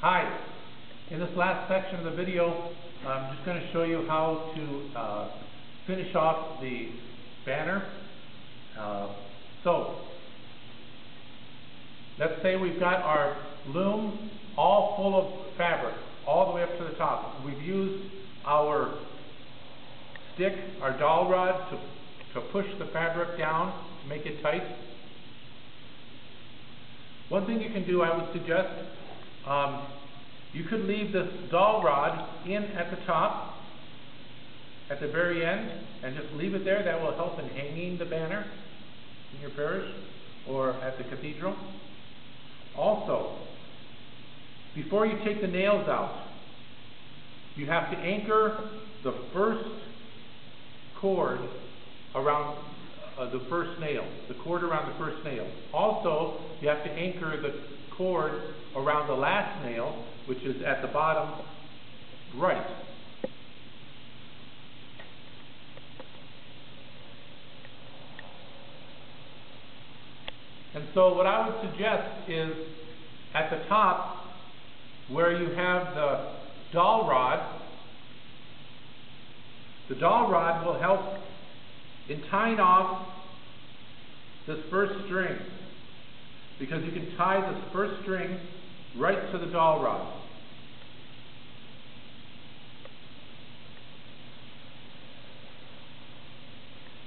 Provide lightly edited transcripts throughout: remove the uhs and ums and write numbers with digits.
Hi, in this last section of the video, I'm just going to show you how to finish off the banner. So, let's say we've got our loom all full of fabric, all the way up to the top. We've used our stick, our dowel rod, to push the fabric down, to make it tight. One thing you can do, I would suggest, you could leave this dowel rod in at the top, at the very end, and just leave it there. That will help in hanging the banner in your parish or at the cathedral. Also, before you take the nails out, you have to anchor the first cord around the first nail, the cord around the first nail. Also, you have to anchor the cord around the last nail, which is at the bottom right. And so what I would suggest is at the top, where you have the dowel rod will help in tying off this first string, because you can tie this first string right to the dowel rod.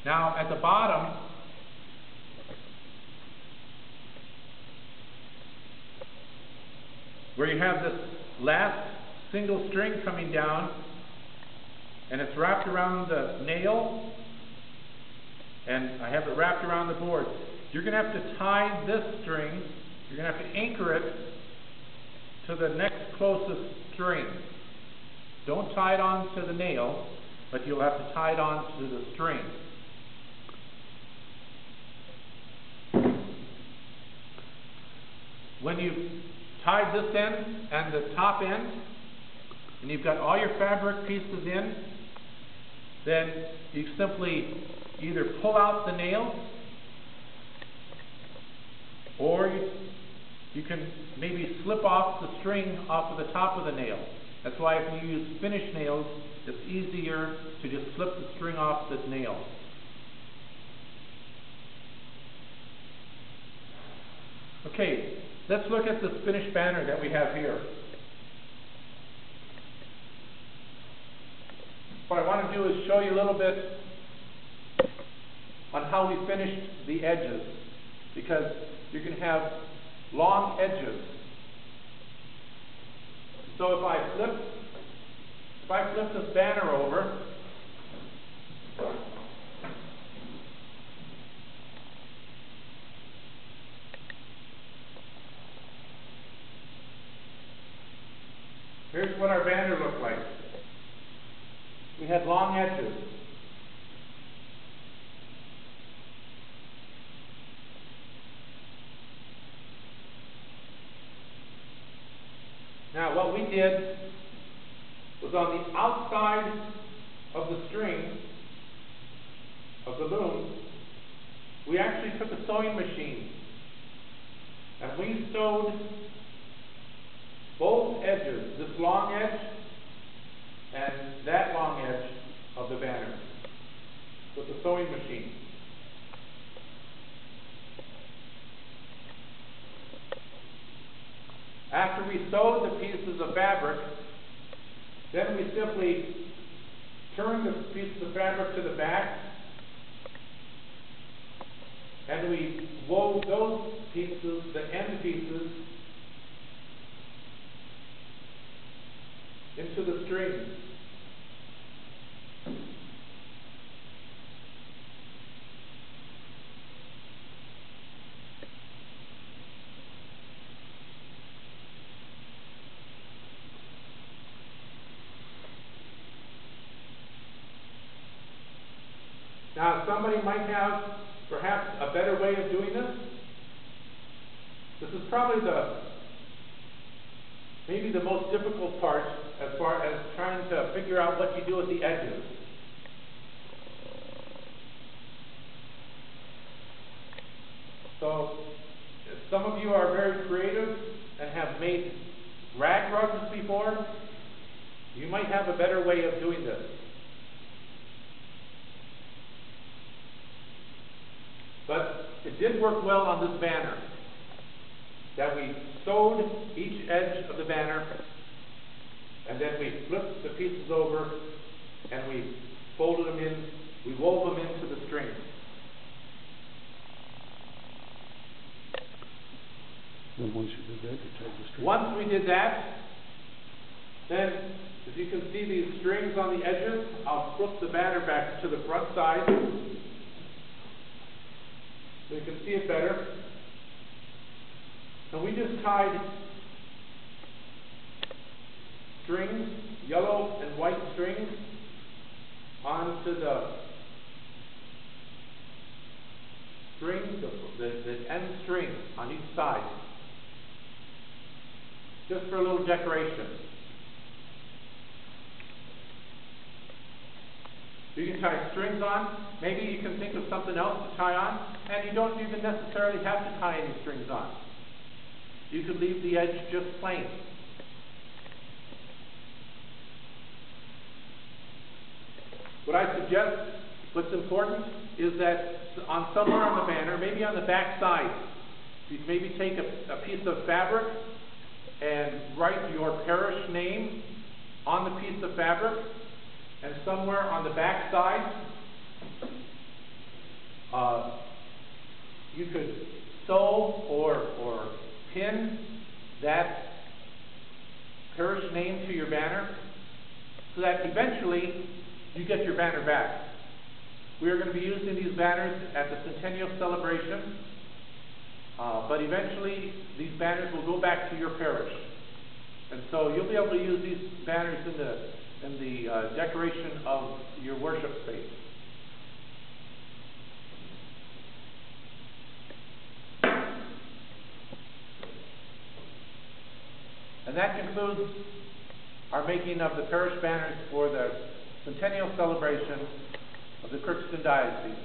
Now at the bottom, where you have this last single string coming down and it's wrapped around the nail, and I have it wrapped around the board, you're going to have to tie this string, you're going to have to anchor it to the next closest string. Don't tie it on to the nail, but you'll have to tie it on to the string. When you've tied this end and the top end, and you've got all your fabric pieces in, then you simply either pull out the nail, or you can maybe slip off the string off of the top of the nail. That's why if you use finish nails, it's easier to just slip the string off the nail. Okay, let's look at this finished banner that we have here. What I want to do is show you a little bit on how we finished the edges, because you're going to have long edges. So if I flip this banner over, here's what our banner looked like. We had long edges. Now what we did was on the outside of the string of the loom, we actually took a sewing machine and we sewed both edges, this long edge and that long edge of the banner, with the sewing machine. After we sewed the pieces of fabric, then we simply turned the pieces of fabric to the back, and we wove those pieces, the end pieces, into the string. Now, somebody might have perhaps a better way of doing this. This is probably maybe the most difficult part as far as trying to figure out what you do at the edges. So some of you are very creative and have made rag might have a better way of doing this. But it did work well on this banner, that we sewed each edge of the banner, and then we flipped the pieces over, and we folded them in, we wove them into the string. Then once you did that, you tied the string. Once we did that, then, as you can see these strings on the edges, I'll flip the banner back to the front side, so you can see it better. And we just tied strings, yellow and white strings, onto the string, the end string on each side, just for a little decoration. You can tie strings on. Maybe you can think of something else to tie on, and you don't even necessarily have to tie any strings on. You could leave the edge just plain. What I suggest, what's important, is that somewhere on the banner, maybe on the back side, you maybe take a piece of fabric and write your parish name on the piece of fabric, and somewhere on the back side, you could sew or pin that parish name to your banner, so that eventually you get your banner back. We are going to be using these banners at the Centennial celebration, but eventually these banners will go back to your parish. And so you'll be able to use these banners in the decoration of your worship space. And that concludes our making of the parish banners for the Centennial celebration of the Crookston Diocese.